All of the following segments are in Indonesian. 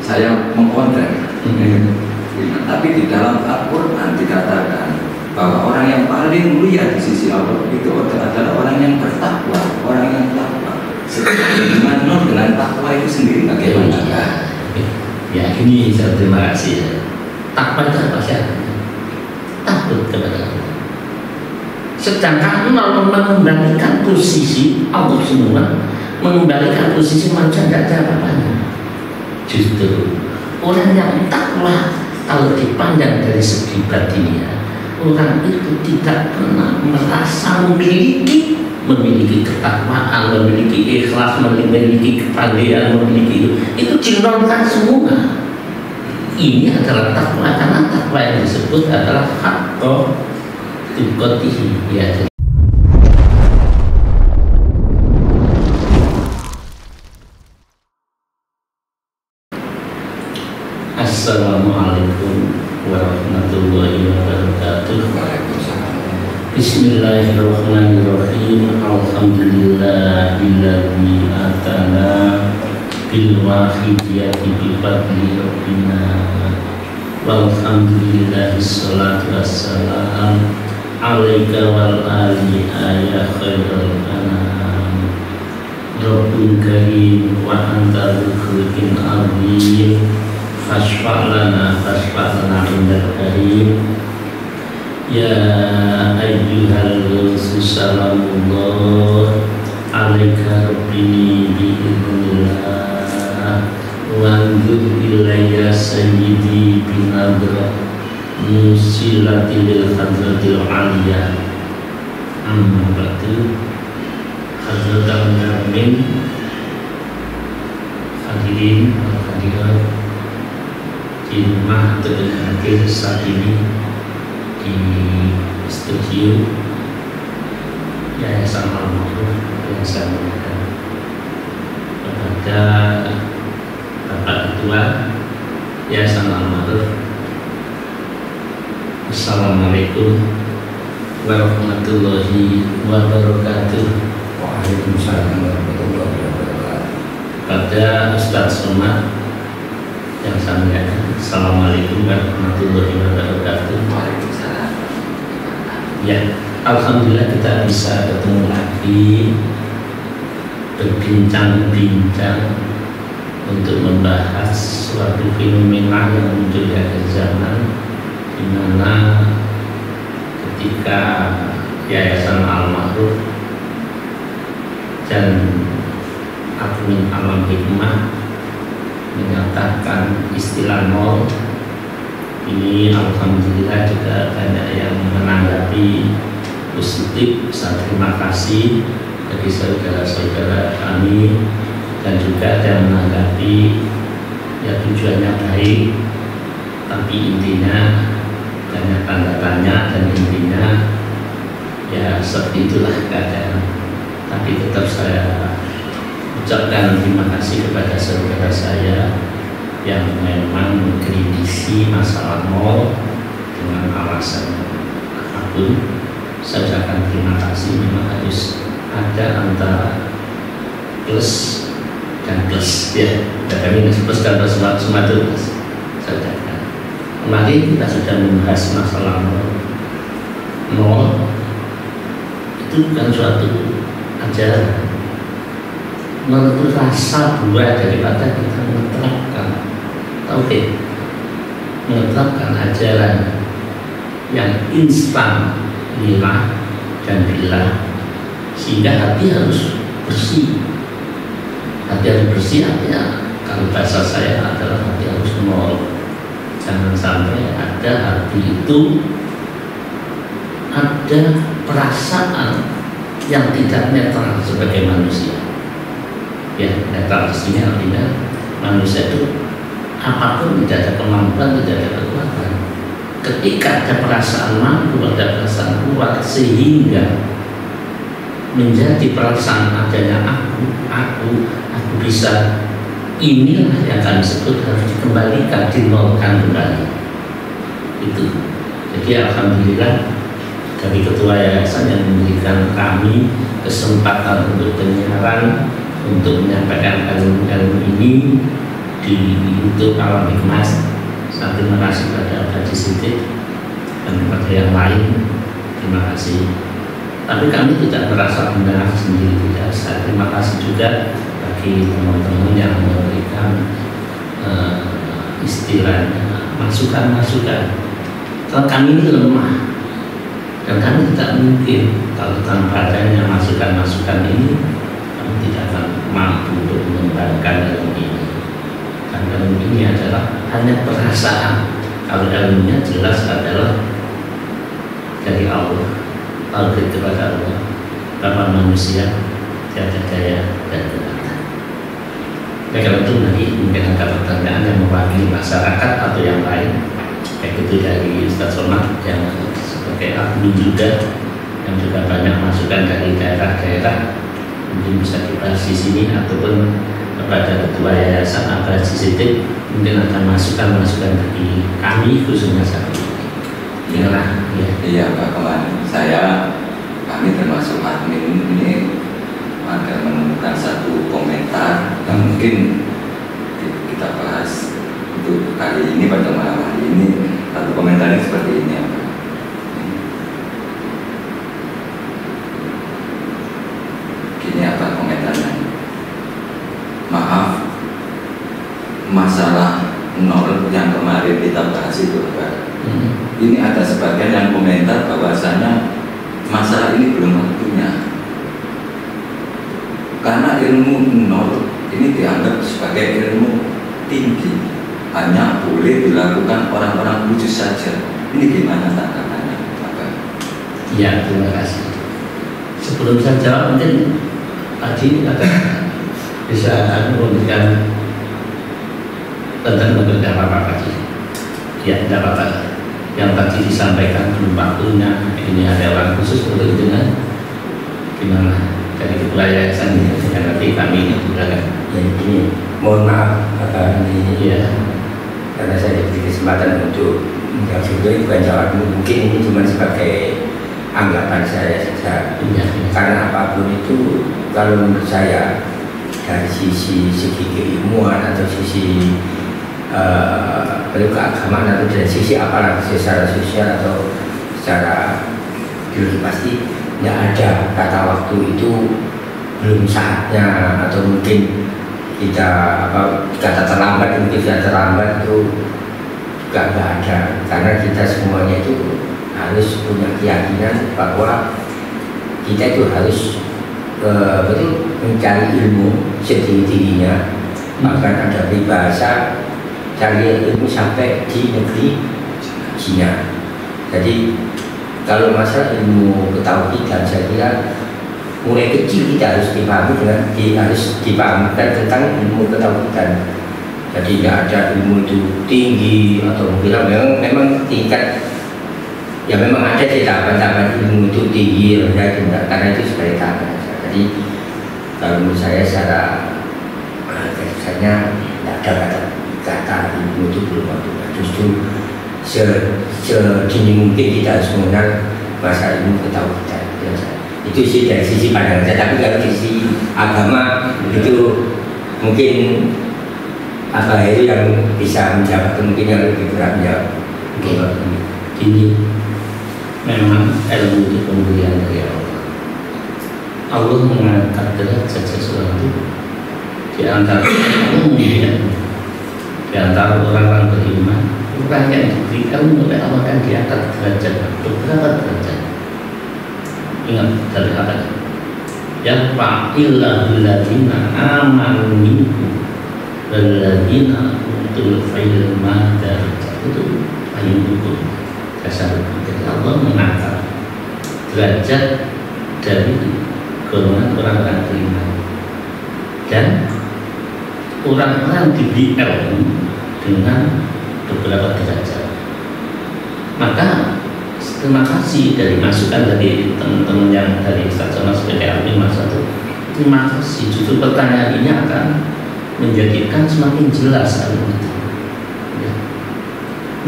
saya mengkonten. Tapi di dalam Al-Quran dikatakan bahwa orang yang paling mulia di sisi Allah itu adalah orang yang bertakwa, orang yang takwa. Dengan nur dengan takwa itu sendiri bagaimana? Ya ini saya terima kasih. Takwa itu apa sih? Takut kepada Allah. Sedangkan kalau mengembalikan posisi Allah semua, mengembalikan posisi manusia tidak ada apa-apanya. Justru orang yang takwa kalau dipandang dari segi batinnya, orang itu tidak pernah merasa memiliki ketakwaan, memiliki ikhlas, memiliki kepandaian, memiliki itu jinonkan semua. Ini adalah takwa, karena takwa yang disebut adalah haqqa tuqatihi, ya. Assalamualaikum warahmatullahi wabarakatuh. Bismillahirrahmanirrahim. Alhamdulillahilladzi atana bil wahidiyati bi fadli rabbina. Walhamdulillahi sholatu wassalam alaika wal ali ya khairul anam. Rabbul karim wa anta dzul azim. Fashfa'lana indal karim. Ya ayyuhal salamullah alaika rabbini bi'idhnillah wanzur ilayya sayyidi binadra musilatil hadratil aliyah. Amma ba'du. Hadratul Namin, hadirin hadirat di rumah atau dengan hadir saat ini di studio Yayasan Al-Ma'ruf yang saya muliakan, kepada Bapak Ketua Yayasan Al-Ma'ruf, Assalamualaikum warahmatullahi wabarakatuh. Waalaikumsalam warahmatullahi wabarakatuh. Kepada Ustaz Somad yang saya muliakan, Assalamualaikum warahmatullahi wabarakatuh. Waalaikumsalam. Ya, alhamdulillah kita bisa ketemu lagi, berbincang-bincang untuk membahas suatu fenomena yang muncul di akhir zaman, di mana ketika Yayasan Al-Ma'ruf dan Admin Alam Hikmah menyatakan istilah nol ini, alhamdulillah juga banyak yang menanggapi positif. Saya terima kasih bagi saudara-saudara kami, dan juga ada yang menanggapi ya tujuannya baik, tapi intinya banyak tanda tanya, dan intinya ya seperti itulah keadaan. Tapi tetap saya ucapkan terima kasih kepada saudara saya yang memang mengkritisi masalah nol dengan alasan apapun. Saya ucapkan terima kasih. Memang harus ada antara plus dan plus, ya. Kami plus dan plus semua itu saya ucapkan. Kemarin kita sudah membahas masalah nol itu bukan suatu ajaran. Menurut rasa buah daripada kita menerapkan tauhid, menerapkan ajaran yang instan lillah dan billah, sehingga hati harus bersih. Hati harus bersih artinya, kalau bahasa saya adalah hati harus nol. Jangan sampai ada hati itu ada perasaan yang tidak netral sebagai manusia. Ya, netral artinya manusia itu apapun tidak ada kemampuan, tidak ada kekuatan. Ketika ada perasaan mampu, ada perasaan kuat, sehingga menjadi perasaan adanya aku bisa, inilah yang kami sebut harus dikembalikan, dinolkan kembali. Itu. Jadi alhamdulillah dari ketua yayasan yang memberikan kami kesempatan untuk penyiaran, untuk menyampaikan ilmu ini di di YouTube Alam Hikmah. Terima kasih pada Haji Sidik dan kepada yang lain. Terima kasih. Tapi kami tidak merasa benar sendiri, tidak. Saya terima kasih juga bagi teman-teman yang memberikan istilahnya masukan-masukan. Kalau kami ini lemah dan kami tidak mungkin kalau tanpa adanya masukan-masukan ini kami tidak akan mampu untuk mengembangkan ilmu ini. Karena ilmu ini adalah hanya perasaan. Kalau ilmunya jelas adalah dari Allah, tauhid kepada Allah. Tanpa manusia tiada daya dan kekuatan. Oleh karena itu nanti mungkin ada pertanyaan yang mewakili masyarakat atau yang lain, baik itu dari Ustaz Somad yang sebagai admin juga, yang juga banyak masukan dari daerah-daerah, mungkin bisa dibahas di sini, ataupun kepada ketua yayasan atau Haji Sidik mungkin akan masukan-masukan dari kami khususnya saat ini. Inilah ya. Iya Pak Kawan, kami termasuk admin ini ada menemukan satu komentar yang mungkin kita bahas untuk kali ini pada malam hari ini. Satu komentarnya seperti ini ya Pak. Gini apa komentarnya? Maaf, masalah nol yang kemarin kita bahas itu Pak. Ini ada sebagian yang komentar bahwasanya masalah ini belum waktunya. Karena ilmu nol ini dianggap sebagai ilmu tinggi, hanya boleh dilakukan orang-orang khusus saja. Ini gimana tanggapannya Pak? Ya, terima kasih. Sebelum saya jawab, mungkin tadi bisa memberikan tentang beberapa apa tadi. Ya, tidak apa-apa. Yang tadi disampaikan belum waktunya. Ini ada orang khusus untuk dengan gimana dari ketua yayasan ini. Nanti kami menggunakan. Ya, ini mohon maaf ini ya, karena saya diberi kesempatan untuk menjawab sebetulnya bukan jawab, mungkin ini cuma sebagai anggapan saya saja. Ya. Karena apapun itu, kalau menurut saya dari segi keilmuan atau sisi keagamaan atau dari sisi apalagi secara sosial atau secara biologi, pasti tidak ada kata waktu itu belum saatnya, atau mungkin kita kata terlambat, mungkin sudah terlambat, itu juga nggak ada. Karena kita semuanya itu harus punya keyakinan bahwa kita itu harus betul mencari ilmu setinggi-tingginya. Bahkan ada peribahasa cari ilmu sampai di negeri Cina. Jadi kalau masalah ilmu ketauhidan, saya kira mulai kecil kita harus dipahami harus dipahamkan tentang ilmu ketauhidan. Jadi tidak ada ilmu itu tinggi atau mungkin memang tingkat, ya memang ada tahapan-tahapan ilmu itu tinggi rendah, karena itu sebagai tahapan. Jadi kalau menurut saya secara biasanya tidak ada kata ilmu itu belum waktunya. Justru sedini mungkin kita harus mengenal masalah ilmu ketauhidan. Itu sih dari sisi pandangan saya. Tapi kalau sisi agama itu mungkin itu yang bisa menjawab, mungkin yang lebih berat menjawab. Ini memang ilmu itu pemberian dari Allah. Allah mengangkat derajat sesuatu di antara di antara orang-orang beriman. Orang yang diberi ilmu oleh Allah kan diangkat derajat beberapa derajat. Ingat dari apa? Ya fa'illahu ladina amanu minkum waladina utul ilma darajat. Itu paling hukum dasar. Jadi Allah mengangkat derajat dari golongan orang-orang beriman, dan orang-orang diberi ilmu dengan beberapa derajat. Maka terima kasih dari masukan dari teman-teman yang dari Ustaz Somad sebagai admin masa itu. Terima kasih, justru pertanyaan ini akan menjadikan semakin jelas ilmu itu. Ya.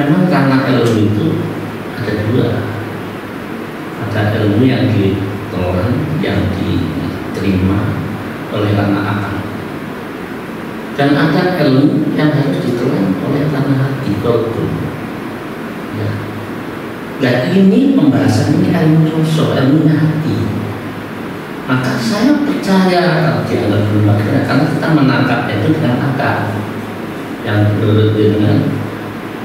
Memang karena ilmu itu ada dua, ada ilmu yang diterima oleh anak akal, Dan ada ilmu yang harus ditelan oleh tanah hati kolbu. Ya. Nah ini pembahasan ini ilmu sosok, ilmu hati. Maka saya percaya kalau dianggap lembaga karena kita menangkap itu dengan akal yang menurut dengan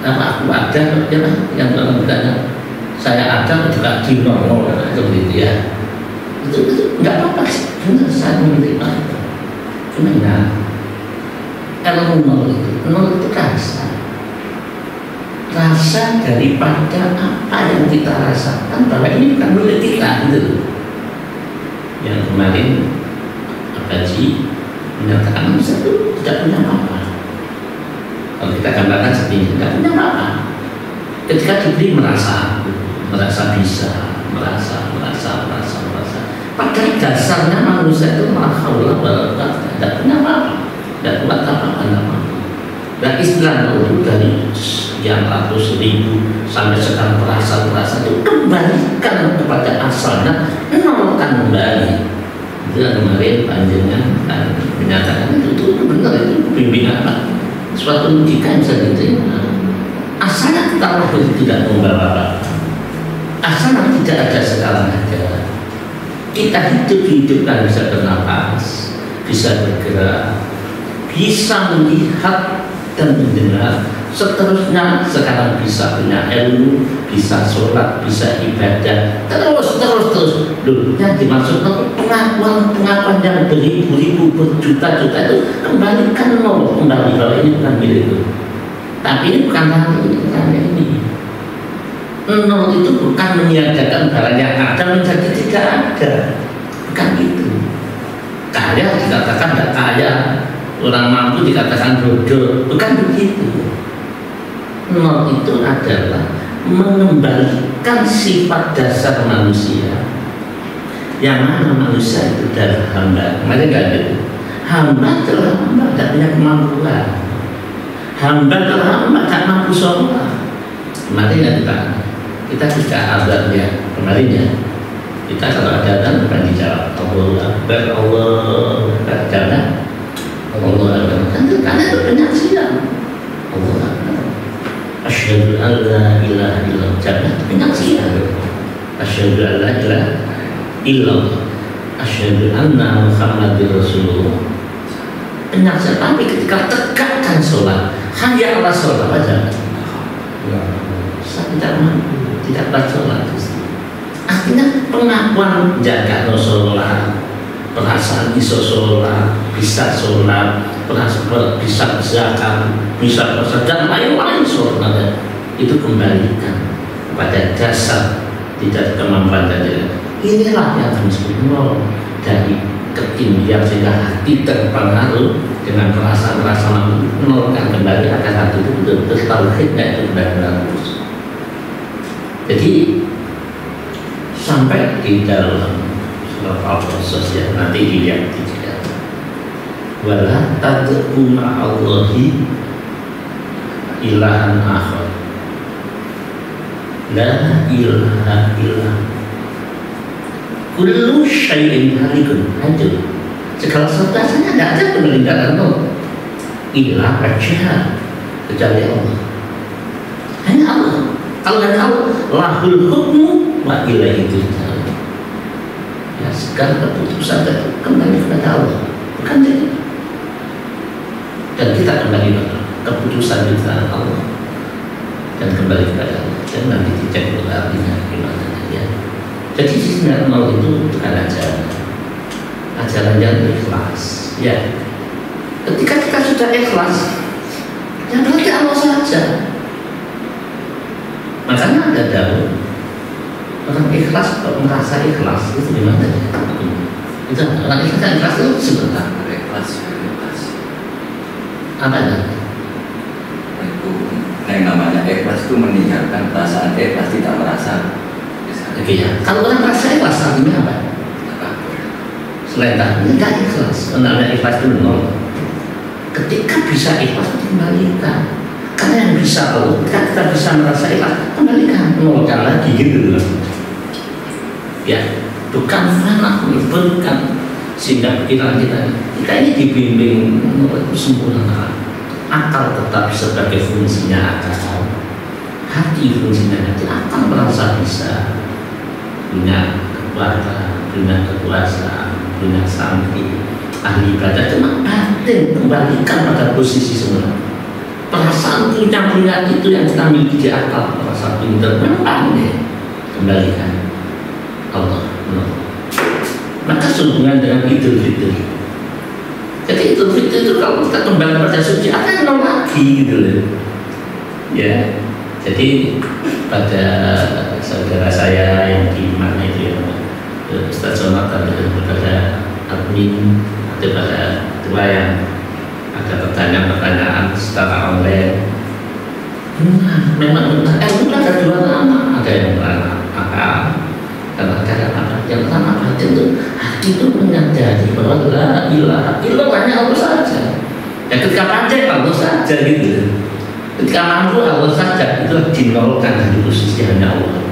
apa aku ada ya, yang dalam bedanya saya ada juga di nol seperti itu ya. Itu nggak apa-apa sih, benar saya menerima itu. Cuma ya ilmu nol itu rasa daripada apa yang kita rasakan bahwa ini bukan milik kita gitu. Yang kemarin Haji menyatakan manusia itu tidak punya apa-apa. Kalau kita gambarkan seperti ini, tidak punya apa-apa. Ketika diberi merasa bisa, merasa. Padahal dasarnya manusia itu Allah tidak punya apa-apa, tidak kuat apa-apa. Dan istilah itu dari sekian ratus ribu sampai sekarang perasa itu kembalikan kepada asalnya, nolkan kembali. Itu yang kemarin panjangnya menyatakan itu benar, itu bimbingan apa? Suatu logika yang bisa diterima. Asalnya kita lahir tidak membawa apa, asalnya tidak ada sekarang ada. Kita dihidupkan bisa bernapas, bisa bergerak, bisa melihat dan mendengar, seterusnya sekarang bisa punya ilmu, bisa sholat, bisa ibadah, terus. Loh, yang dimaksud pengakuan yang beribu-ribu, berjuta-juta itu kembalikan nol kembali kalau ini bukan milikku. Tapi ini bukan ini. Nol itu bukan meniadakan barang yang ada menjadi tidak ada, bukan itu. Kaya dikatakan tidak kaya, orang mampu dikatakan bodoh, bukan begitu. Nol itu adalah mengembalikan sifat dasar manusia, yang mana manusia itu adalah hamba. Kemarin nggak ada. Hamba adalah hamba, tidak punya kemampuan. Hamba adalah hamba, tidak mampu sholat. Kemarin ya kita bisa azannya kemarin ya. Kita kalau ada azan bukan dijawab Allah Akbar, Allah Akbar, karena Allah Akbar karena itu penyaksian Allah Akbar. Asyhadu an la ilaha illallah, karena itu penyaksian. Asyhadu an la ilaha illallah, asyhadu anna Muhammadur Rasulullah, penyaksian. Tapi ketika tegakkan sholat, hayya 'alas sholat aja, saya tidak mampu, tidak baca sholat. Artinya pengakuan jaga sholat, perasaan iso sholat, bisa sholat, perasaan bisa zakat, bisa puasa dan lain-lain sholat, itu kembalikan pada dasar tidak kemampuan tadi. Inilah yang disebut nol dari ketinggian sehingga hati terpengaruh dengan perasaan-perasaan menolkan kembali akan hati itu betul-betul tauhidnya itu benar-benar lurus. Jadi sampai di dalam surat Al-Qasas ya, nanti dilihat tidak. Wala tad'u ma'allahi ilahan akhar, la ilaha illa kullu syai'in halikun, hancur. Segala sesuatunya tidak ada penelitian ilah wajah kecuali Allah. Hanya Allah. Kalau hanya Allah, lahul hukmu wa ilaihi turja'un. Ya, segala keputusan itu kembali kepada Allah, bukan jadi. Dan kita kembali kepada keputusan di tangan Allah dan kembali kepada Allah. Dan nanti dicek artinya gimana ya. Jadi sebenarnya nol itu bukan ajaran yang ikhlas. Ya, ketika kita sudah ikhlas, yang berarti Allah saja. Makanya ada daun orang ikhlas, merasa ikhlas itu gimana ya? Itu orang ikhlas itu sebentar. Ikhlas. Apa ya? Itu yang namanya ikhlas itu meninggalkan perasaan ikhlas, tidak merasa. Oke ya. Kalau orang merasa ikhlas artinya apa? Selain tadi tidak ikhlas. Karena ikhlas itu nol. Ketika bisa ikhlas dikembalikan. Karena yang bisa Allah, kita bisa merasa ikhlas, kembalikan, nolkan lagi gitu loh. Ya, bukan mana bukan sehingga pikiran kita ini dibimbing sempurna. Akal tetap sebagai fungsinya akal, hati fungsinya hati. Akal merasa bisa punya kekuatan, punya kekuasaan, punya sampai ahli ibadah, cuma batin kembalikan pada posisi semula. Perasaan punya itu yang kita miliki di akal, perasaan pintar memang kembalikan Allah. Maka sehubungan dengan Idul Fitri. Jadi Idul Fitri itu kalau kita kembali pada suci akan nol lagi gitu loh. Ya, jadi pada saudara saya yang di mana itu ya, Ustaz Jonathan, kepada admin, kepada tua yang ada pertanyaan-pertanyaan secara online. Memang benar. Itu ada dua nama, ada yang beranak akal dan ada yang pertama batin itu hati itu menyadari bahwa la ilaha illallah hanya Allah saja. Ya ketika pandai Allah saja gitu. Ketika mampu Allah saja, itu dinolkan dari posisi hanya Allah.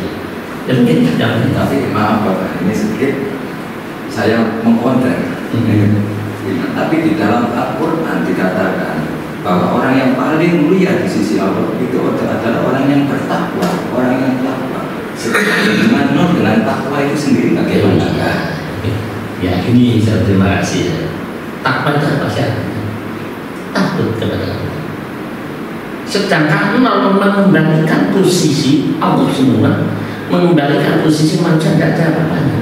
Dan mungkin tidak. Tapi maaf Bapak, ini sedikit saya mengkonten. Tapi di dalam Al-Quran dikatakan bahwa orang yang paling mulia di sisi Allah itu adalah orang yang bertakwa, orang yang takwa. Dengan takwa itu sendiri bagaimana? Ya ini saya terima kasih. Takwa itu apa sih? Takut kepada Allah. Sedangkan kalau mengembalikan posisi Allah semua, mengembalikan posisi manusia tidak ada apa-apanya.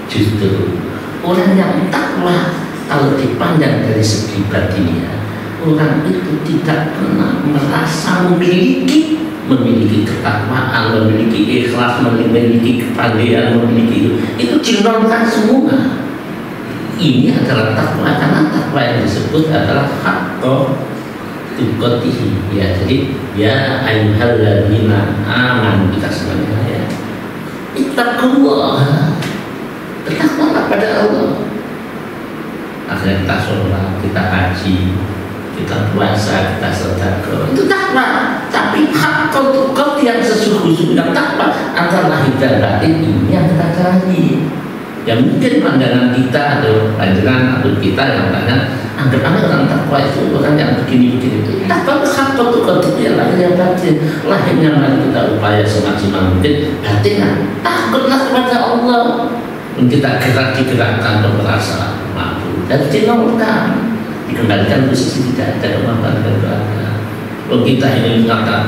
Justru orang yang takwa kalau dipandang dari segi batinnya, orang itu tidak pernah merasa memiliki ketakwaan, memiliki ikhlas, memiliki kepandaian, memiliki itu dinolkan semua. Ini adalah takwa, karena takwa yang disebut adalah hakko tuqatihi. Ya, jadi ya ayyuhalladzina amanu, kita semuanya ya. Ittaqullah. Bertakwalah pada Allah. Akhirnya kita sholat, kita haji, kita puasa, kita sedekah, itu takwa. Tapi hak tuqat yang sesungguhnya takwa antara lahir dan batin ini yang kita cari. Ya mungkin pandangan kita atau pandangan atau kita yang tanya, anggap orang takwa itu orang yang begini-begini itu. Takwa itu hak tuqat itu yang lahir dan batin. Lahirnya mari kita upaya semaksimal mungkin, batinnya takutlah kepada Allah. Kita digerakkan ke perasaan mampu dan dinolkan, dikembalikan posisi tidak ada kemampuan berdoa. Kalau kita ini mengatakan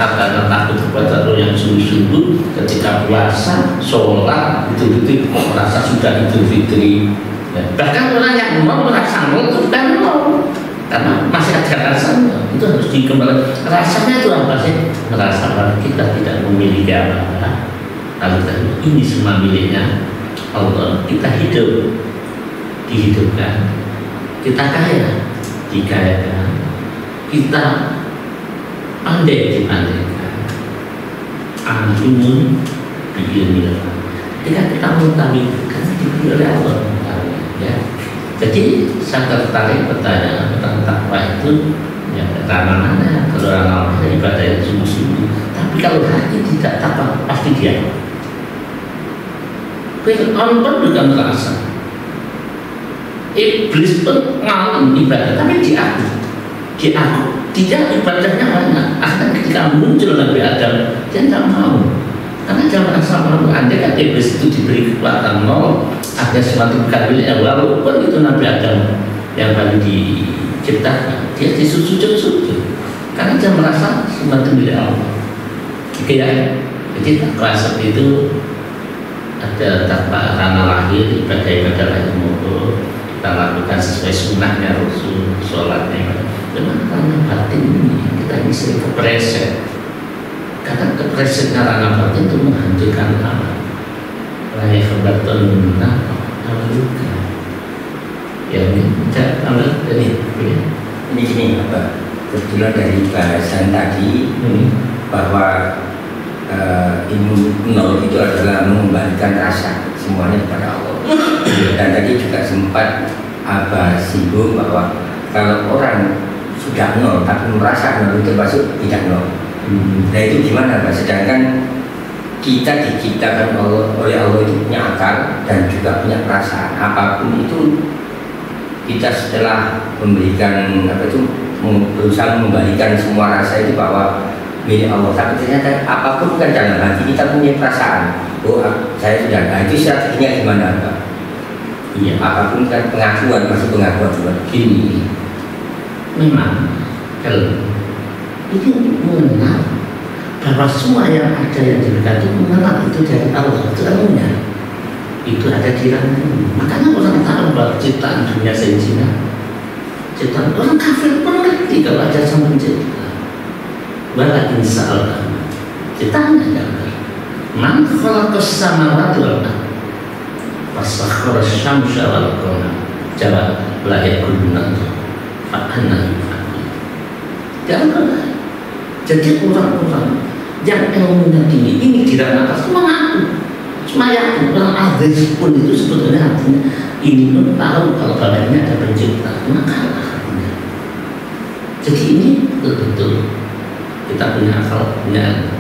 takut kepada Allah yang sungguh-sungguh, ketika puasa, sholat, itu merasa sudah Idul Fitri. Bahkan orang yang mau merasa mau itu kan mau, karena masih ada rasanya. Itu harus dikembalikan. Rasanya itu apa sih? Merasa bahwa kita tidak memiliki apa-apa. Lalu ini semua miliknya Allah. Kita hidup, dihidupkan, kita kaya, dikayakan, kita pandai dipandaikan, alimun biilmillah. Ketika kita mengetahui, karena diberi oleh Allah, ya. Jadi saya tertarik pertanyaan tentang takwa itu, ya pertama mana kalau orang ibadah yang sungguh-sungguh. Tapi kalau hati tidak takwa, pasti dia. Fir'aun pun juga merasa, iblis pun ngalim ibadah, tapi dia ibadahnya banyak. Akhirnya ketika muncul Nabi Adam, dia tidak mau, karena dia merasa malu. Andai kan iblis itu diberi kekuatan nol, ada semacam kamil yang walaupun itu Nabi Adam yang baru diciptakan, dia disujud-sujud karena dia merasa semacam milik Allah. Oke ya, jadi takwa seperti itu. Ada takwa karena lahir, ibadah-ibadah lahir mulu kita lakukan sesuai sunnahnya Rasul, sholatnya. Memang karena batin ini kita ini sering kepreset. Karena kepresetnya karena batin itu menghancurkan amal. Lahir kebatun amal. Ya ini amal ini. Ini gini apa? Kebetulan dari bahasan tadi bahwa ilmu nol itu adalah mengembalikan rasa semuanya kepada Allah. Dan tadi juga sempat singgung bahwa kalau orang sudah nol tapi merasa nol itu termasuk tidak nol. Nah itu gimana Pak? Sedangkan kita diciptakan oleh Allah itu punya akal dan juga punya perasaan. Apapun itu kita setelah memberikan berusaha membalikan semua rasa itu bahwa milik Allah, tapi ternyata apapun kan dalam hati kita punya perasaan, oh saya sudah, nah itu strateginya gimana Pak? Iya. Apapun kan pengakuan, masih pengakuan juga. Gini, memang kalau itu mengenal bahwa semua yang ada yang diberikan itu mengenal itu dari Allah, itu ilmunya itu ada di dalamnya. Makanya orang tahu bahwa ciptaan dunia sejina, ciptaan orang kafir pun ngerti kalau ada sang pencipta. Wala insya Allah ciptaan ada. Man khalaqas samawati wal ardh wasakhkhara asy-syamsa wal qamara jawab la yakununa fa anna yufakun. Jangan. Jadi orang-orang yang ilmunya tinggi ini tidak atas mengaku. Cuma yang orang ateis pun itu sebetulnya artinya ini pun tahu kalau bapaknya ada pencipta, maka artinya. Jadi ini betul-betul kita punya akal, punya ilmu.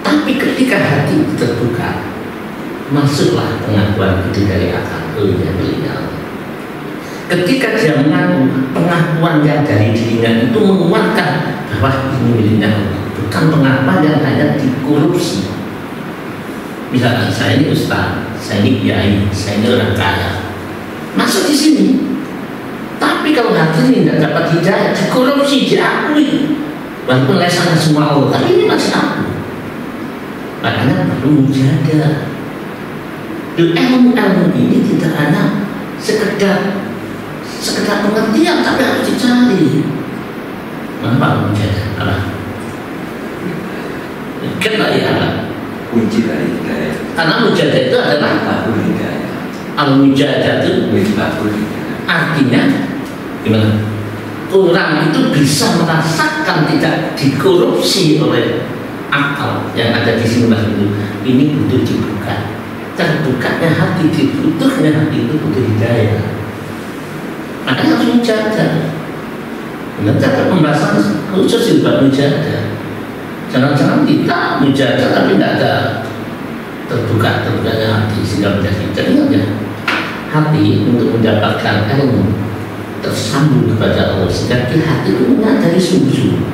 Tapi ketika hati terbuka, masuklah pengakuan itu dari akal, beliau. Ketika dia mengaku pengakuan yang dari dirinya itu menguatkan bahwa ini miliknya Allah, bukan pengakuan yang hanya dikorupsi. Misalkan saya ini ustaz, saya ini kiai, saya ini orang kaya, masuk di sini. Tapi kalau hati ini tidak dapat hidayah, dikorupsi, diakui, walaupun lesannya semua Allah, tapi ini masih aku. Makanya perlu menjaga. Ilmu-ilmu ini tidak hanya sekedar pengertian, tapi harus dicari. Mengapa menjaga? Allah. Kenapa ya? Kunci dari hidayah. Karena mujadah itu adalah al-mujadah itu artinya gimana? Orang itu bisa merasakan tidak dikorupsi oleh akal yang ada di sini mas itu. Ini butuh dibuka. Terbukanya hati, dibutuhnya hati itu butuh hidayah. Makanya harus mujadah. Menjaga pembahasan khusus juga mujadah. Jangan-jangan kita mujadah tapi tidak ada terbukanya hati sehingga menjadi jadinya hati untuk mendapatkan ilmu tersambung kepada Allah sehingga hati itu menyadari sungguh-sungguh,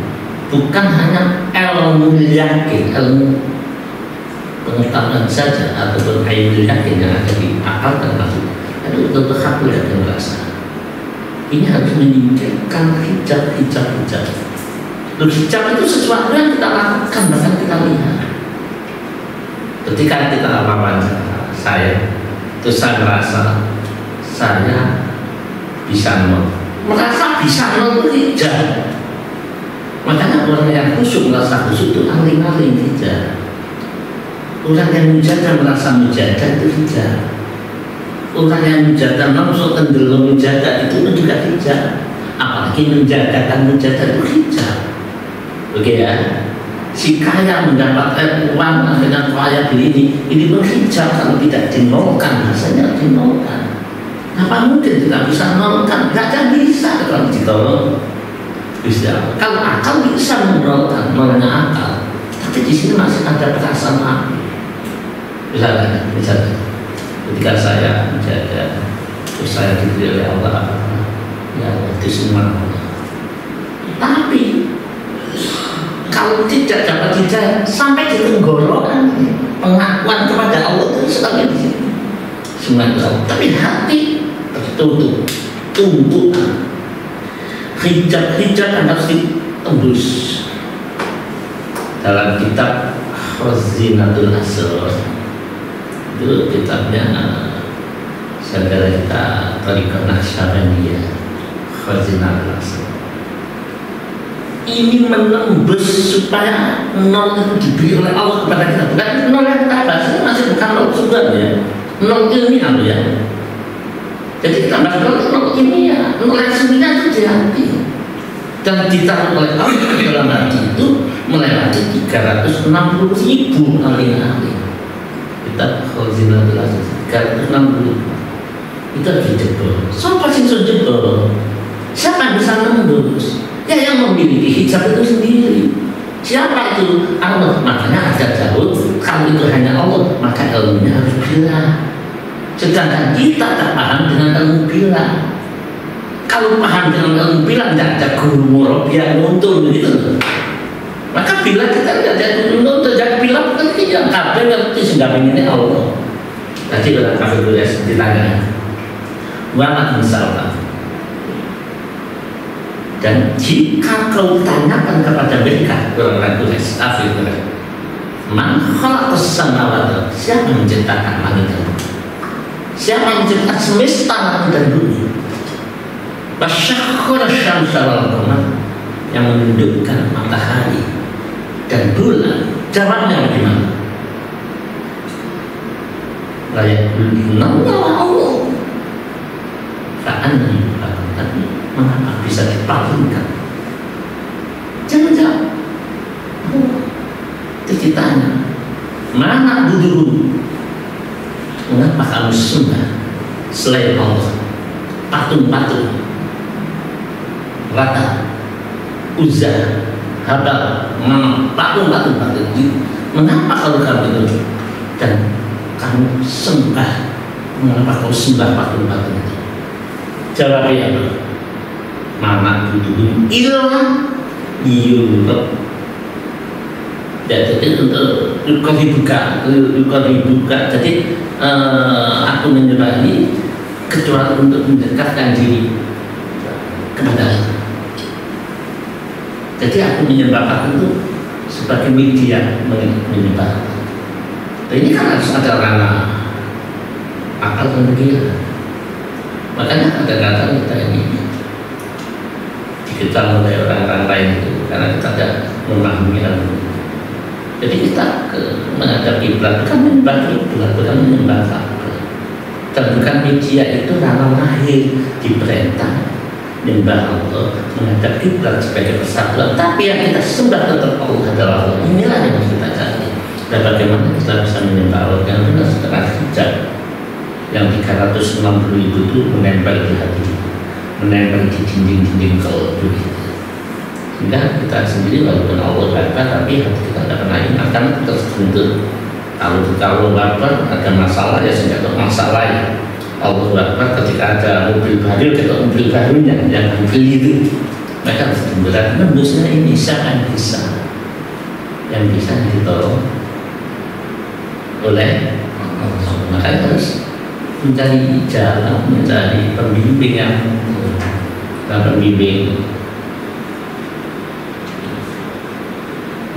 bukan hanya ilmu yakin, ilmu pengetahuan saja ataupun ilmu yakin yang ada di akal dan hati. Itu betul-betul hati dan rasa. Ini harus menyingkirkan hijab. Hijab itu sesuatu yang kita lakukan, bahkan kita lihat. Ketika kita wawancara saya, terus saya merasa saya bisa merasa bisa itu hijab. Makanya orang yang khusyuk merasa khusyuk itu aling-aling hijab. Orang yang mujadah merasa mujadah itu hijab. Orang yang menjaga nafsu cenderung menjaga itu juga hijab. Apalagi menjagakan mujadah itu hijab. Oke ya. Si kaya mendapatkan uang dengan kaya ini pun hijab kalau tidak dinolkan, rasanya dinolkan. Apa mungkin tidak bisa nolkan? Tidak bisa kalau ditolong. Bisa. Kalau akal bisa menolkan, nolnya akal. Tapi di sini masih ada perasaan aku. Misalnya. Ketika saya menjaga, terus saya diberi oleh Allah, ya itu semua Allah. Tapi kalau tidak dapat hidayah sampai di tenggorokan, pengakuan kepada Allah itu sekali di sini. Semua itu Allah. Tapi hati tertutup, tumpukan. Hijab harus ditembus. Dalam kitab Khazinatul Asrar itu kitabnya saudara kita Tariqah Naqsyabandiyah Khazinatul Asrar. Ini menembus supaya nol itu diberi oleh Allah kepada kita. Bukan nol yang kita bahas ini masih bukan nol sebenarnya. Nol ilmiah ya. Jadi kita bahas nol ilmiah, nol yang sebenarnya itu di hati. Dan ditaruh oleh Allah dalam hati itu melewati 360.000 alih-alih. Kita Khazinatul Asrar 360.000 itu harus dijebol. Siapa sih yang jebol? Siapa yang bisa nembus? Ya yang memiliki hijab itu sendiri. Siapa itu? Allah. Makanya ada Daud, kalau itu hanya Allah, maka ilmunya harus bila. Sedangkan kita tak paham dengan ilmu bila. kalau paham dengan ilmu bila tidak ada guru murabbiah nuntun gitu. Maka bila kita tidak ada guru nuntun, jangan bila bukan yang kabeh ngerti sudah ini Allah. Tadi orang kafir Quraisy ditanya, wa insyaallah. Dan jika kau tanyakan kepada mereka orang Quraisy kafir Quraisy, man khalaqas samawati, siapa yang menciptakan langit dan bumi? Siapa yang menciptakan semesta langit dan bumi? Wasyakhkhara syamsa wal qamar, yang menundukkan matahari dan bulan. Jawabnya bagaimana? Layak Allah Allah. Fa'anna yu'badun. Tapi mengapa bisa dipalingkan? Jangan-jangan kita tanya, mana buduhum? Mengapa kamu sembah selain Allah? Patung-patung, Lata, Uzza, Habal, patung-patung. Mengapa kalau kamu itu dan kamu sembah? Mengapa kau sembah patung-patung itu? Jawabnya apa? Mana buduhum illa yurab. Jadi untuk luka dibuka. Jadi aku menyembahi kecuali untuk mendekatkan diri kepada Allah. Jadi aku menyembah itu sebagai media menyembah. Ini kan harus ada ranah akal dan pikiran. Makanya ada kata kita ini diketahui oleh orang-orang lain itu karena kita tidak memahami hal ini. Jadi kita menghadap kiblat bukan menyembah kiblat, bukan menyembah Ka'bah. Dan bukan media itu ranah lahir diperintah menyembah Allah, menghadap kiblat sebagai persatuan. Tapi yang kita sembah tetap Allah adalah Allah. Inilah yang harus kita cari. Dan bagaimana kita bisa menyembah Allah dengan benar setelah hijab yang 360 itu menempel di hati, menempel di dinding-dinding kalbu. Sehingga kita sendiri walaupun Allah Akbar, tapi hati kita tidak pernah ingat karena kita terbentur. Kalau Akbar ada masalah ya sehingga masalah ya. Allah Akbar ketika ada mobil baru, kita mobil barunya yang beli itu mereka harus berat. Menurutnya ini siapa yang bisa ditolong oleh Allah. Makanya harus mencari jalan, mencari pembimbing yang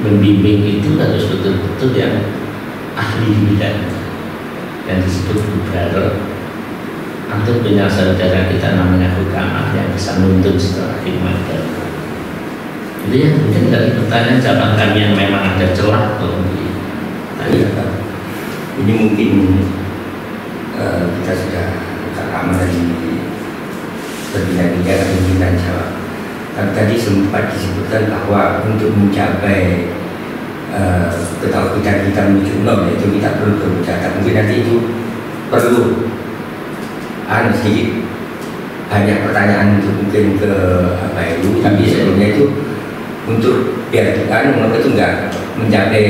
membimbing itu harus betul-betul yang ahli di bidang yang disebut gubernur. Antum punya saudara kita namanya Hukama yang bisa nuntun setelah hikmah. Jadi ya mungkin dari pertanyaan jawaban kami yang memang ada celah atau ini mungkin kita sudah lama dari berbeda-beda kemungkinan jawab. Tadi sempat disebutkan bahwa untuk mencapai ketauhidan kita menuju Allah itu kita perlu berbicara. Mungkin nanti itu perlu sedikit banyak pertanyaan untuk mungkin ke apa itu. Tapi sebelumnya itu untuk biar kita itu enggak mencapai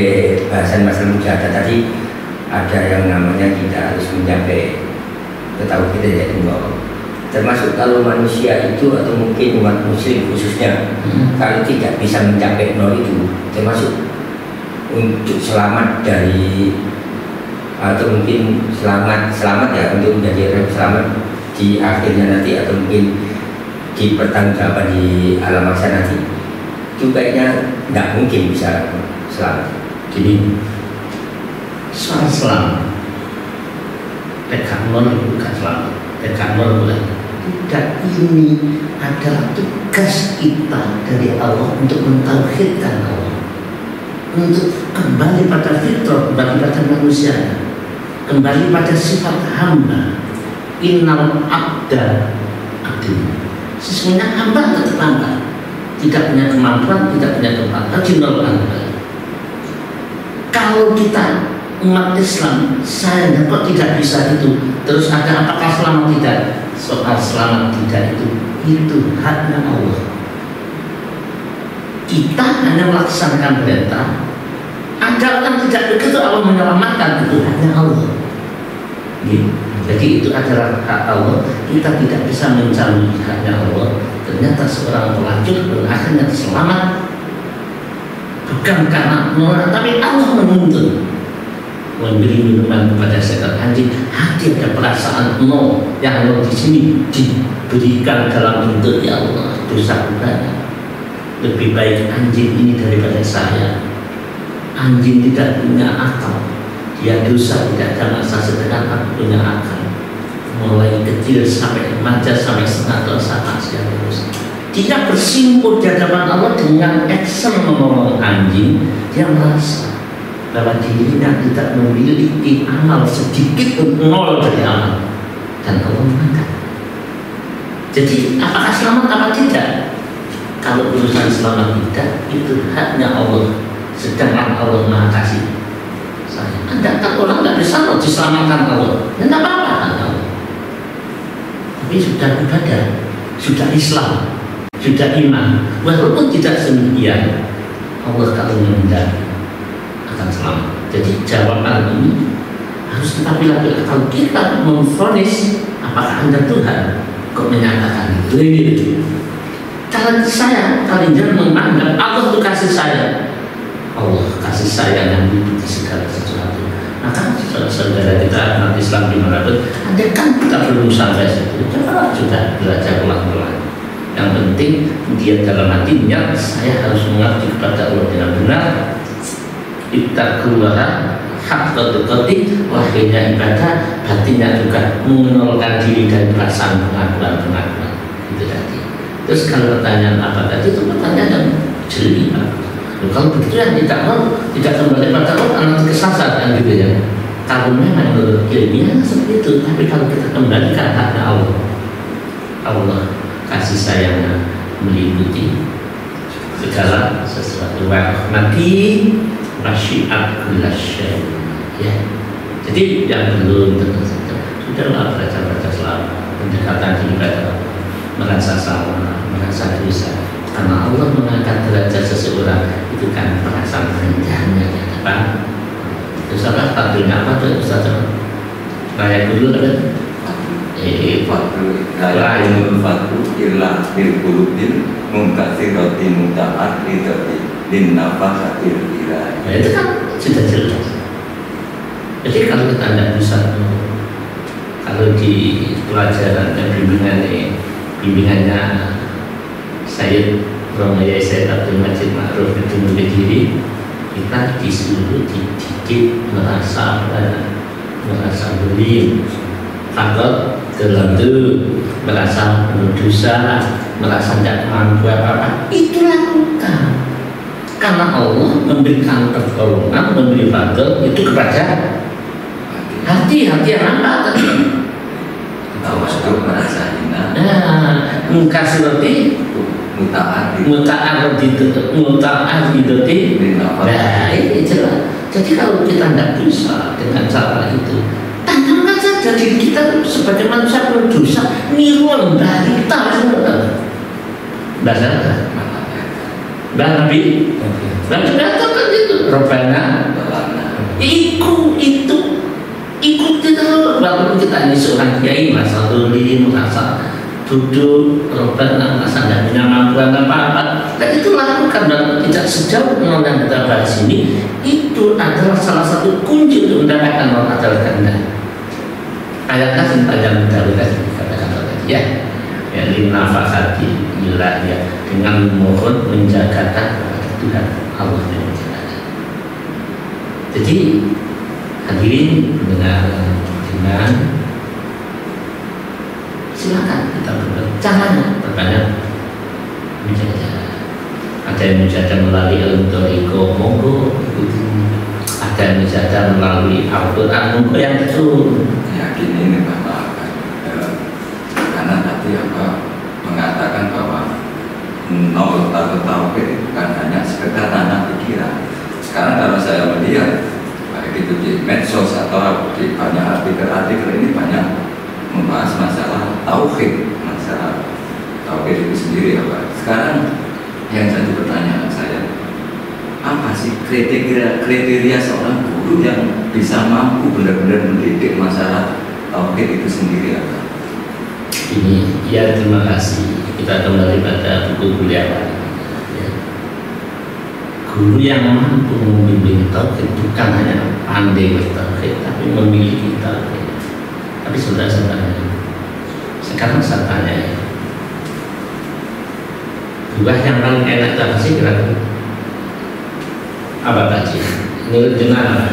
bahasan masalah mujahadah tadi, ada yang namanya kita harus mencapai ketauhidan yaitu Allah. Termasuk kalau manusia itu atau mungkin umat muslim khususnya kalau tidak bisa mencapai nol itu, termasuk untuk selamat dari atau mungkin selamat ya untuk menjadi orang selamat di akhirnya nanti atau mungkin di pertanggungjawaban di alam mahsyar nanti, itu kayaknya tidak mungkin bisa selamat. Jadi soal selamat tekad nol bukan selamat, tekad nol bukan. Tidak, ini adalah tugas kita dari Allah untuk mentauhidkan Allah, untuk kembali pada fitrah, kembali pada manusia, kembali pada sifat hamba. Innal abda adil. Sesungguhnya hamba tetap hamba, tidak punya kemampuan, tidak punya kemampuan, kalau kita umat Islam, saya kok tidak bisa itu, terus ada apakah selamat tidak? Soal selamat tidak itu haknya Allah. Kita hanya melaksanakan perintah. Asalkan tidak begitu Allah menyelamatkan, itu haknya Allah. Gitu. Jadi itu adalah hak Allah. Kita tidak bisa mencabut haknya Allah. Ternyata seorang pelacur akhirnya selamat bukan karena menolak, tapi Allah menuntut. Memberi minuman kepada seekor anjing, hati ada perasaan yang Allah di sini diberikan dalam bentuk ya Allah, dosa banyak. Lebih baik anjing ini daripada saya. Anjing tidak punya akal, dia dosa tidak ada masa, sedangkan aku punya akal. Mulai kecil sampai remaja sampai setengah dosa masih terus. Dia bersimpul di hadapan Allah dengan action menolong anjing. Dia merasa bahwa dirinya tidak memiliki amal sedikit pun, nol dari amal, dan Allah mengangkat. Jadi apakah selamat apa tidak? Kalau urusan selamat tidak, itu haknya Allah. Sedangkan Allah Maha Kasih saya. Anda tak orang tidak bisa diselamatkan Allah, dan tak apa-apa Allah. Tapi sudah ibadah, sudah Islam, sudah iman. Walaupun tidak sendirian, Allah kalau menghendaki akan selamat. Jadi jawaban ini harus kita pilih. Kalau kita memvonis apakah Anda Tuhan, kok menyatakan itu ini. Kalau saya, kalian menganggap Allah itu kasih saya, Allah kasih saya yang meliputi segala sesuatu. Maka saudara kita umat Islam dimanapun, Anda kan kita belum sampai situ, coba sudah belajar pelan-pelan. Yang penting dia dalam hatinya, saya harus mengerti kepada Allah dengan benar. Ittaqullaha haqqa tuqatih, lahirnya ibadah, batinnya juga mengenalkan diri dari perasaan pengakuan itu tadi. Terus kalau pertanyaan apa tadi, itu pertanyaan yang jeli. Kalau begitu yang tidak mau, tidak kembali pada Allah, anak kesasar kan gitu ya. Kalau memang menurut ilmiah seperti itu, tapi kalau kita kembalikan haknya Allah, Allah kasih sayangnya meliputi segala sesuatu. Wa rahmati masyiat kullasyai. Ya. Jadi yang belum tentu sudahlah baca selama pendekatan ibadah, merasa salah, merasa dosa. Karena Allah mengangkat derajat seseorang itu kan perasaan rendahnya di depan. Terus apa takdirnya apa tuh Ustaz? Kayak dulu ada Ra'ayul fatu illa bil qulubil munkasiratin muta'arridati lin nafahatil ilahi. Nah itu kan sudah jelas. Jadi kalau kita tidak bisa, kalau di pelajaran dan bimbingannya Sayyid Romayai Sayyid Abdul Majid Ma'ruf itu diri, kita disuruh dididik merasa belim, takut dalam itu, merasa berdosa, merasa tidak mampu apa-apa, itu lakukan. Karena Allah memberikan pertolongan, memberi fadl itu kepada hati yang apa tadi? Tawasul merasa hina. Mengkasirati muta'ar hidoti. Nah ini jelas. Jadi kalau kita tidak bisa dengan cara itu, tanamkan saja diri kita sebagai manusia berdosa, niru balita bahasa Nabi datang kan itu Rabbana ikut kita, walaupun kita ini seorang kiai masa tulim, masa duduk, Rabbana masa tidak punya kemampuan apa-apa, dan itu lakukan. Dan tidak sejauh yang kita bahas ini, itu adalah salah satu kunci untuk mendapatkan Allah adalah kehendak. Ayatnya panjang dalam dikatakan tadi ya, yang nafasati ilah ya, dengan mohon menjagakan kepada Tuhan Allah yang menjagakan. Jadi hadirin dengan silakan kita berbicara berbanyak menjaga. Ada yang menjaga melalui al-Toriko, monggo. Ada yang menjaga melalui Al-Quran, monggo yang betul. Yakin ini Bapak, karena tadi mengatakan bahwa nol atau tauhid bukan hanya sekedar tanah pikiran. Sekarang kalau saya melihat baik itu di medsos atau di banyak artikel ini banyak membahas masalah tauhid, masalah tauhid itu sendiri ya Pak. Sekarang yang jadi pertanyaan saya, apa sih kriteria seorang guru yang bisa mampu benar-benar mendidik masalah tauhid itu sendiri apa? Ini ya, terima kasih. Kita kembali pada buku beliau. Ya. Guru yang mampu membimbing tauhid bukan hanya pandai bertauhid, tapi memiliki tauhid. Tapi saudara-saudara, sekarang saya tanya ya, buah yang paling enak apa sih kira-kira? Apa tadi? Menurut jenengan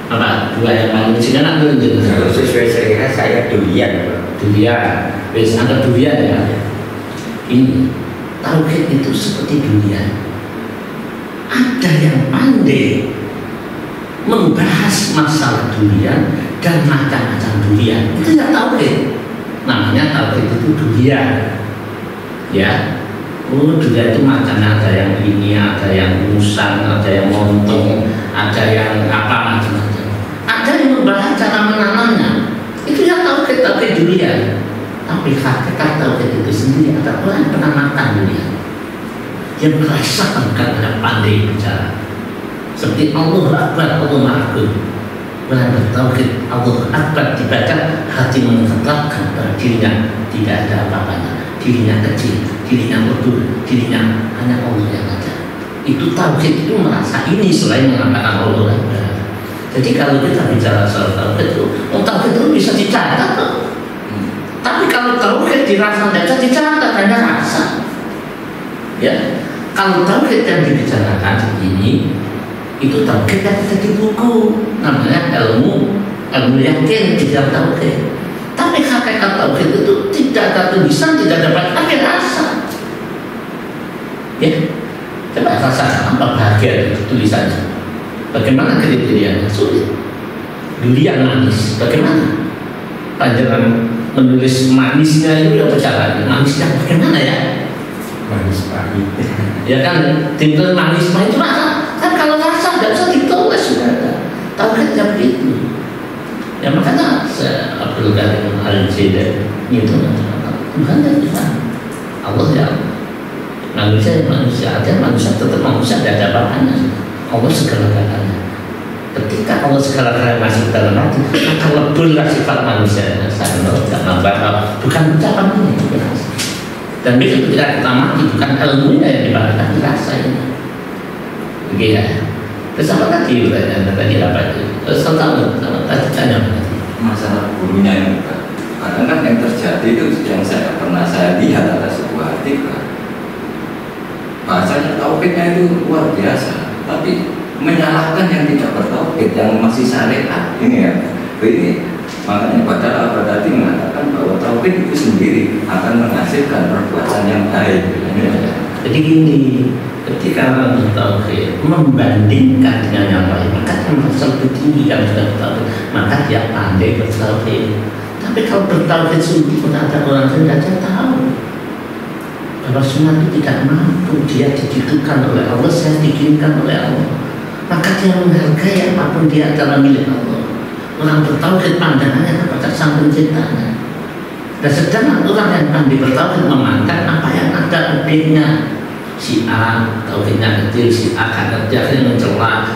apa? Buah yang paling enak menurut jenengan? Kalau sesuai selera saya durian, Pak. Durian, bisa anggap durian ya. Ini tauhid itu seperti durian. Ada yang pandai membahas masalah durian dan macam-macam durian. Itu ya tauhid. Namanya tauhid itu durian. Ya. Oh, durian itu macamnya, ada yang ini, ada yang musang, ada yang montong, ada yang apa macam-macam. Ada yang membahas cara menanamnya. Itu yang tauhid durian. Tapi hakikat tauhid itu sendiri ada orang yang pernah makan durian. Dia merasakan karena pandai bicara. Seperti Allah Akbar, Allah Maha. Orang bertauhid, Allah Akbar dibaca, hati menetapkan pada dirinya tidak ada apa-apanya. Dirinya kecil, dirinya betul, dirinya hanya Allah yang ada. Itu tauhid, itu merasa ini selain mengatakan Allah Akbar. Jadi kalau kita bicara soal tauhid itu bisa dicatat. Tapi kalau tauhid dirasa tidak dicatat, hanya rasa. Ya, kalau tauhid yang dibicarakan ini, itu tauhid yang ada di buku, namanya ilmu yakin di dalam tauhid. Tapi hakikat tauhid itu tidak ada tulisan, tidak dapat pakai rasa. Ya, coba rasakan apa bahagia itu tulisannya. Bagaimana kriterianya? Sulit. Durian manis, bagaimana? Panjangan menulis manisnya itu ya caranya. Manisnya bagaimana ya? Manis pahit. Ya kan, tinggal manis pahit itu rasa. Kan kalau rasa nggak bisa ditulis sudah ada. Tauhidnya begitu. Ya makanya Abdul Qadir Al-Jilani itu Tuhan dan Tuhan. Allah ya manusia ada, manusia tetap manusia, tidak ada apa-apanya. Allah segala-galanya. Ketika Allah segala-galanya masuk dalam hati, maka leburlah sifat manusia. Saya tidak nambah, bukan ucapan ini, dirasa. Dan begitu ketika kita mati, bukan ilmunya yang dibahas, dirasa ini. Begitu ya. Terus apa tadi pertanyaan tadi apa itu? Sama tadi tanya masalah gurunya yang bukan. Kadang kan yang terjadi itu yang saya lihat ada sebuah artikel. Bahasanya tauhidnya itu luar biasa, tapi menyalahkan yang tidak bertauhid, yang masih syariat ini ya. Ini makanya padahal apa tadi mengatakan bahwa tauhid itu sendiri akan menghasilkan perbuatan yang baik. Jadi gini, ketika orang bertauhid membandingkan dengan yang lain, maka dia merasa lebih tinggi yang sudah bertauhid, maka dia pandai bertauhid. Tapi kalau bertauhid sendiri pun ada orang yang tidak tahu bahwa sunnah itu tidak mampu, dia ditentukan oleh Allah, saya dikirimkan oleh Allah, maka dia menghargai apapun dia adalah milik Allah. Orang bertauhid pandangannya kepada Sang Penciptanya. Dan sedangkan orang yang pandai bertauhid memandang apa yang ada objeknya. Si A tauhidnya kecil, si A kan kerja mencela,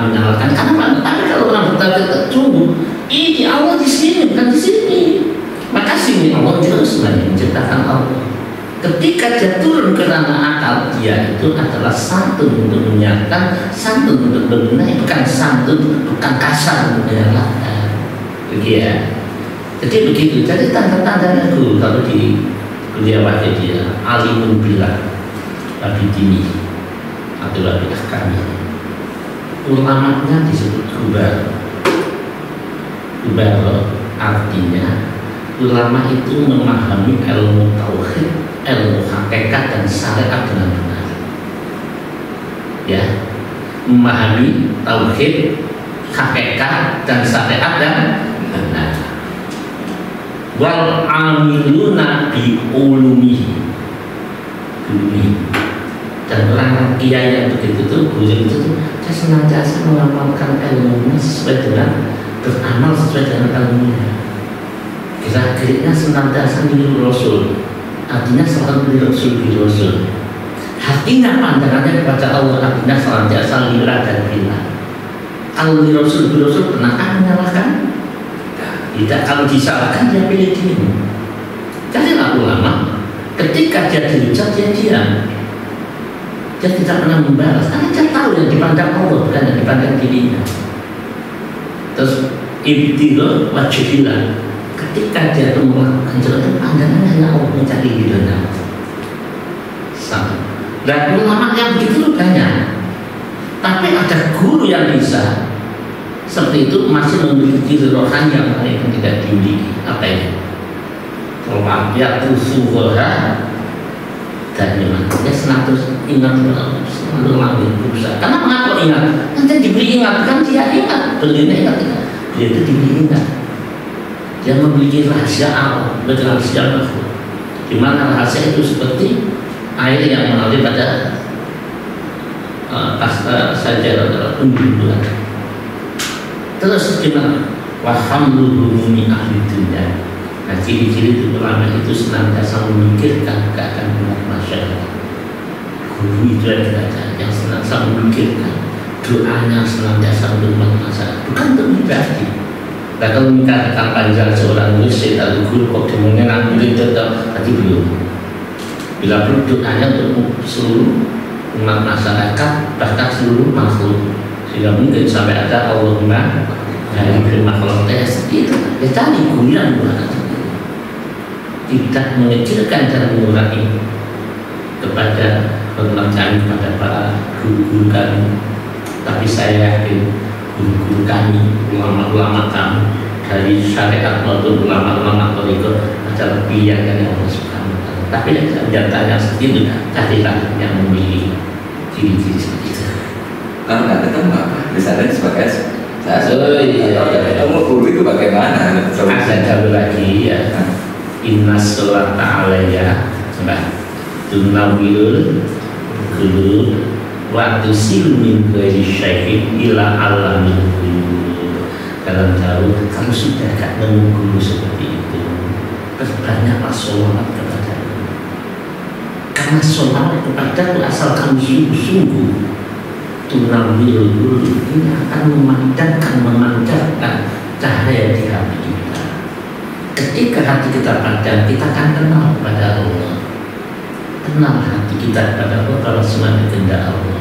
menyalahkan. Karena tapi kalau orang bertauhid sungguh, ini Allah di sini bukan di sini. Maka sini Allah terus menciptakan Allah. Ketika dia turun ke ranah akal, dia itu adalah santun untuk menyiapkan, santun untuk berbenah, bukan santun, bukan kasar untuk menyalahkan. Begitu ya. Jadi begitu. Jadi tanda-tandanya guru kalau di kuliah wajib dia alimun bilah abidini atau abidah kami. Ulamanya disebut kubar. Kubar artinya ulama itu memahami ilmu tauhid, ilmu hakikat dan syariat dengan benar. Ya, memahami tauhid, hakikat dan syariat dan benar. Wal amiluna bi ulumihi. Dan orang kiai yang begitu tuh, guru itu tuh, dia senantiasa mengamalkan ilmunya sesuai dengan beramal sesuai dengan ilmunya. Gerak-geriknya senantiasa meniru Rasul, artinya selalu meniru Rasul. Hatinya pandangannya kepada Allah, artinya senantiasa lillah dan billah. Kalau meniru Rasul pernahkah menyalahkan? Tidak, kalau disalahkan dia pilih dirimu. Carilah ulama, ketika dia dihujat dia diam. Dia tidak pernah membalas, karena dia tahu yang dipandang Allah bukan yang dipandang dirinya. Terus ibtilah wajibilah, ketika dia itu melakukan jalan pandangannya hanya Allah mencari ridhonya. Satu. Dan ulama yang begitu banyak, tapi ada guru yang bisa seperti itu masih memiliki rohani yang paling tidak dimiliki. Apa ini? Rakyat usuha dan iman. Dia senantiasa ingat selalu lagi berusaha. Karena mengapa ingat? Nanti diberi ingat kan dia ingat. Beliau ingat tidak? Dia itu diberi ingat. Dia memiliki rahasia Allah, rahasia makhluk. Di mana rahasia itu seperti air yang mengalir pada saja adalah tumbuhan. Terus gimana? Wahamluhu min ahli dunya. Nah, ciri-ciri itu ulama itu senantiasa memikirkan keadaan umat masyarakat. Guru itu ada yang senantiasa memikirkan doanya senantiasa untuk umat masyarakat, bukan untuk pribadi. Nah, kalau dikatakan panjang seorang murid atau guru kok dimana murid tetap tadi belum. Bila perlu doanya untuk seluruh umat masyarakat, bahkan seluruh makhluk. Sehingga mungkin sampai ada Allahumma dari makhluk tes itu ya tadi gulian bukan tidak mengecilkan dan mengurangi kepada hormat kami kepada para guru-guru kami, tapi saya yakin guru-guru kami, ulama-ulama kami dari syariat maupun ulama-ulama Toriko adalah pilihan dari Allah Subhanahu wa Ta'ala. Tapi yang seperti itu carilah yang memiliki ciri-ciri seperti itu. Kalau nggak ketemu apa? Misalnya sebagai ketemu guru itu bagaimana? Ada jauh lagi ya. Inna sholata alaiya tunawil guru waktu silmin dari syai'in ila alamin guru. Dalam jauh kamu sudah gak nemu guru seperti itu, berbanyaklah sholawat kepada Allah. Karena sholawat kepada Allah asal kamu sungguh-sungguh tunawil guru ini akan memancarkan cahaya di hati kita. Ketika hati kita padam, kita akan kenal pada Allah. Kenal hati kita pada Allah kalau semua kehendak Allah.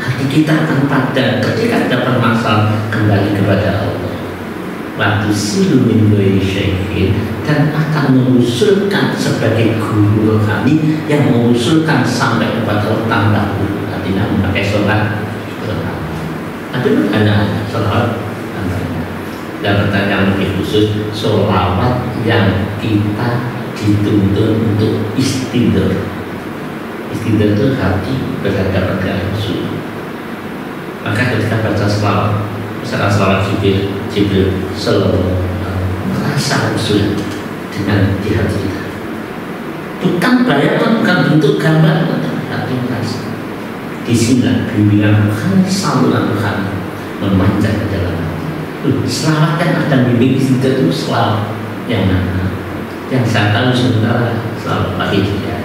Hati kita akan padam ketika ada permasalahan kembali kepada Allah. Waktu silumin syai'in dan akan mengusulkan sebagai guru kami yang mengusulkan sampai kepada Allah tambah guru. Artinya memakai sholat. Tapi pertanyaan sholat. Dan pertanyaan lebih khusus, sholawat yang kita dituntut untuk istighfar. Istighfar itu hati berhadapan dengan Rasul. Maka ketika baca sholawat, misalnya sholawat Jibril selalu merasa Rasul dengan di hati kita. Bukan bayangan, bukan bentuk gambar, hati merasa. Di sini bimbingan Tuhan, saluran Tuhan memanjat ke dalam hati. Selawat kan ada bimbing itu selawat yang mana? Yang saya tahu sementara selawat pagi dia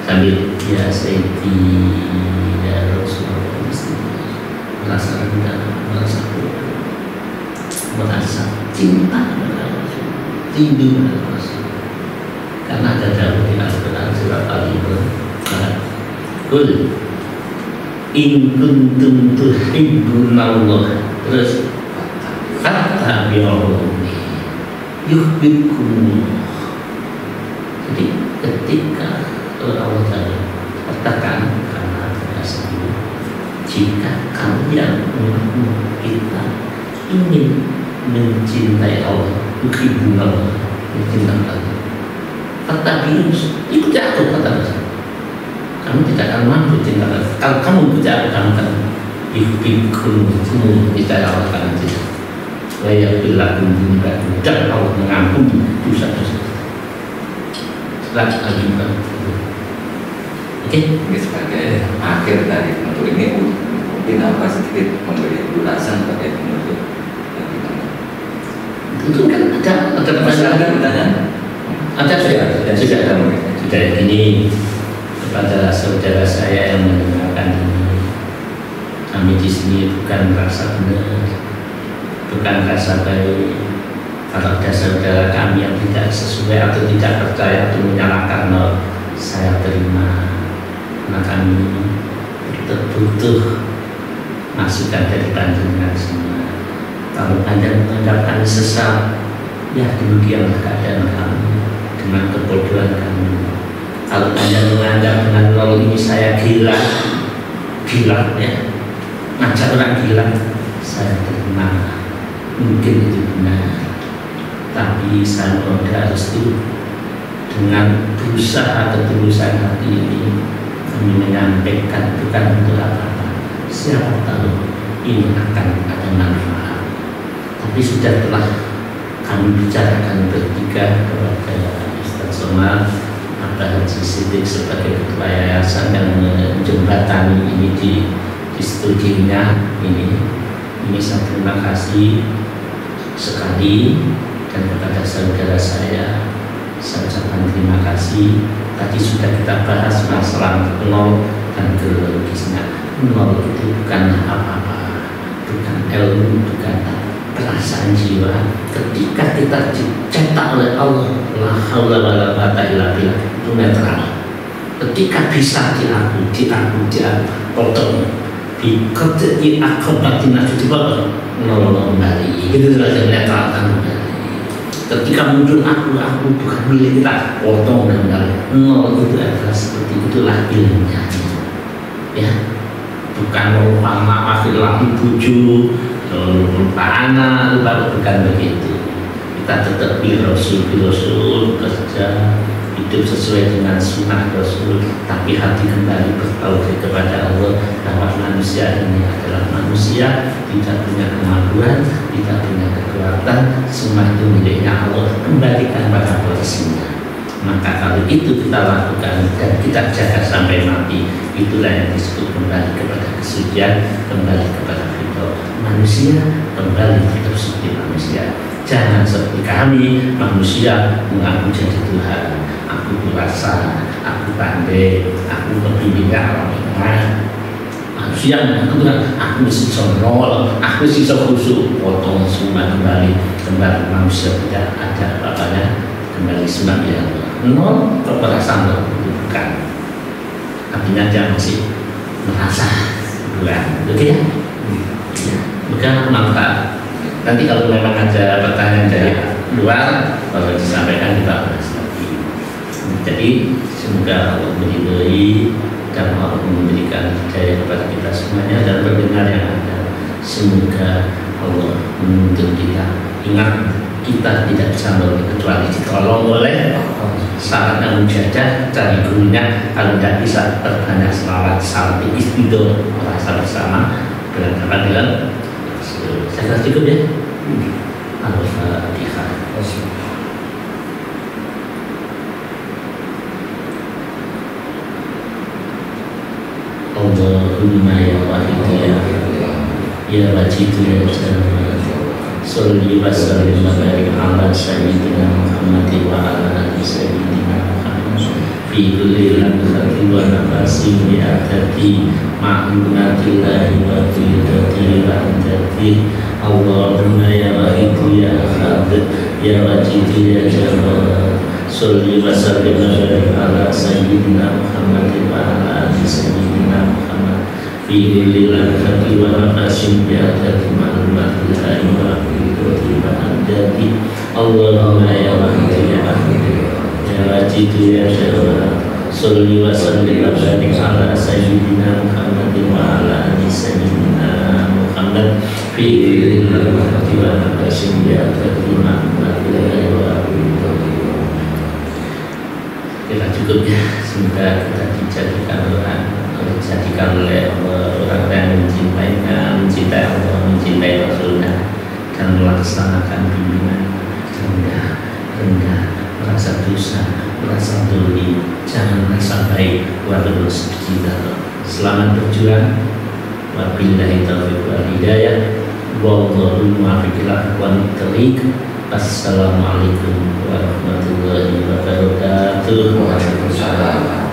sambil ya Sayyidi ya Rasulullah merasa rendah, merasa cinta kepada Rasul, rindu kepada Rasul. Karena ada dalam di Al-Quran surat Al-Imran, Qul in kuntum tuhibbunallah, terus kata bi'allah yuhibbukum. Jadi ketika Allah Ta'ala katakan karena tersebut, jika kalian umat kita ingin mencintai Allah, yuhibbunallah, mencintai Allah, tetapi ikuti aku, kata Rasul. Kamu tidak akan mampu cinta Allah. Kalau kamu tidak akan yuhibbukum, kamu tidak akan cinta. Saya bilang dan Allah mengampuni dosa-dosa. Setelah ajukan, oke. Ini sebagai akhir dari untuk ini mungkin apa sedikit memberi ulasan terkait penutup. Itu kan ada pertanyaan. Ada sudah ini kepada saudara saya yang mendengarkan ini. Kami di sini bukan merasa benar, bukan rasa baik, Kalau ada saudara kami yang tidak sesuai atau tidak percaya atau menyalahkan, saya terima, karena kami butuh masukan dari panjenengan semua. Kalau panjenengan menganggap kami sesat, ya demikianlah keadaan kami dengan kebodohan kami. Kalau panjenengan menganggap dengan nol ini saya gila ya, ngajak orang gila, saya terima, mungkin itu benar. Tapi saya mohon restu dengan berusaha ketulusan hati ini kami menyampaikan bukan untuk apa-apa. Siapa tahu ini akan ada manfaat. Tapi sudah telah kami bicarakan bertiga kepada Ustaz Somad, Abah Haji Siddiq sebagai ketua yayasan yang menjembatani ini di studinya ini saya terima kasih sekali. Dan kepada saudara saya ucapkan terima kasih. Tadi sudah kita bahas masalah nol dan geologisnya. Nol itu bukan apa-apa, bukan ilmu, bukan perasaan jiwa. Ketika kita dicetak oleh Allah, la haula wala quwata illa billah, itu netral. Ketika bisa potong, dikoti akobatina dipotong, nol kembali. Itu saja netral kembali. Ketika muncul aku bukan milik kita, potong kembali. Nol itu adalah seperti itulah ilmunya, ya. Bukan merupakan akhir lagi buju, anak, bukan begitu. Kita tetap Rasul kerja hidup sesuai dengan sunnah Rasul, tapi hati kembali bertauhid kepada Allah bahwa manusia ini adalah manusia, tidak punya kemampuan, tidak punya kekuatan, semua itu miliknya Allah, kembalikan pada porsinya. Maka kalau itu kita lakukan dan kita jaga sampai mati, itulah yang disebut kembali kepada kesucian, kembali kepada ridho manusia, kembali tetap seperti manusia. Jangan seperti kami manusia mengaku jadi Tuhan. Aku berasa, aku pandai, aku berbimbingan orang. Manusia mengaku Tuhan, aku sisa nol, aku sisa khusyuk. Potong semua kembali manusia tidak ada apa-apanya, kembali semua ya Allah. Nol perasaan bukan. Artinya dia masih merasa bukan, oke ya? Bukan maka nanti kalau memang ada pertanyaan dari luar, kalau disampaikan kita bahas lagi. Jadi semoga Allah meridhoi dan Allah memberikan hidayah kepada kita semuanya dan pendengar yang ada. Semoga Allah menuntun kita. Ingat, kita tidak bisa kecuali ditolong oleh saatnya mujadah dari gurunya. Kalau tidak bisa terbanyak selawat salati istido merasa bersama berhadapan dengan saya rasa cukup ya. Al-Fatihah. Allahumma ya wahid ya wajid ya jamal, sholli wa sallim wa barik ala sayyidina Muhammad wa ala ali sayyidina Muhammad fi kulli lamhatin wa nafasin bi adati ma'lumatillahi wa qidati wa andati. Allahumma ya wahid ya ahad ya wajid ya jamal, sholli wa sallim wa barik ala sayyidina Muhammad wa ala ali sayyidina Muhammad fi kulli lamhatin wa nafasin bi adati ma'lumatillahi wa qidati wa andati. Allahumma ya wahid ya ahad ya wajid ya jamal, sholli wa sallim wa barik ala sayyidina Muhammad wa ala ali sayyidina Muhammad fi kulli lamhatin wa nafasin bi adati ma'lumatillahi wa qidati. Kita cukup ya, semoga kita dijadikan oleh orang yang mencintainya, mencintai Allah, mencintai Rasulnya, dan melaksanakan bimbingan. Rendah, merasa dosa, merasa doli, jangan merasa baik, walau sedikit. Selamat berjuang. Wabillahi taufiq wal hidayah. Wallahu muwaffiq ila aqwamit thoriq. Assalamualaikum warahmatullahi wabarakatuh. Waalaikumsalam.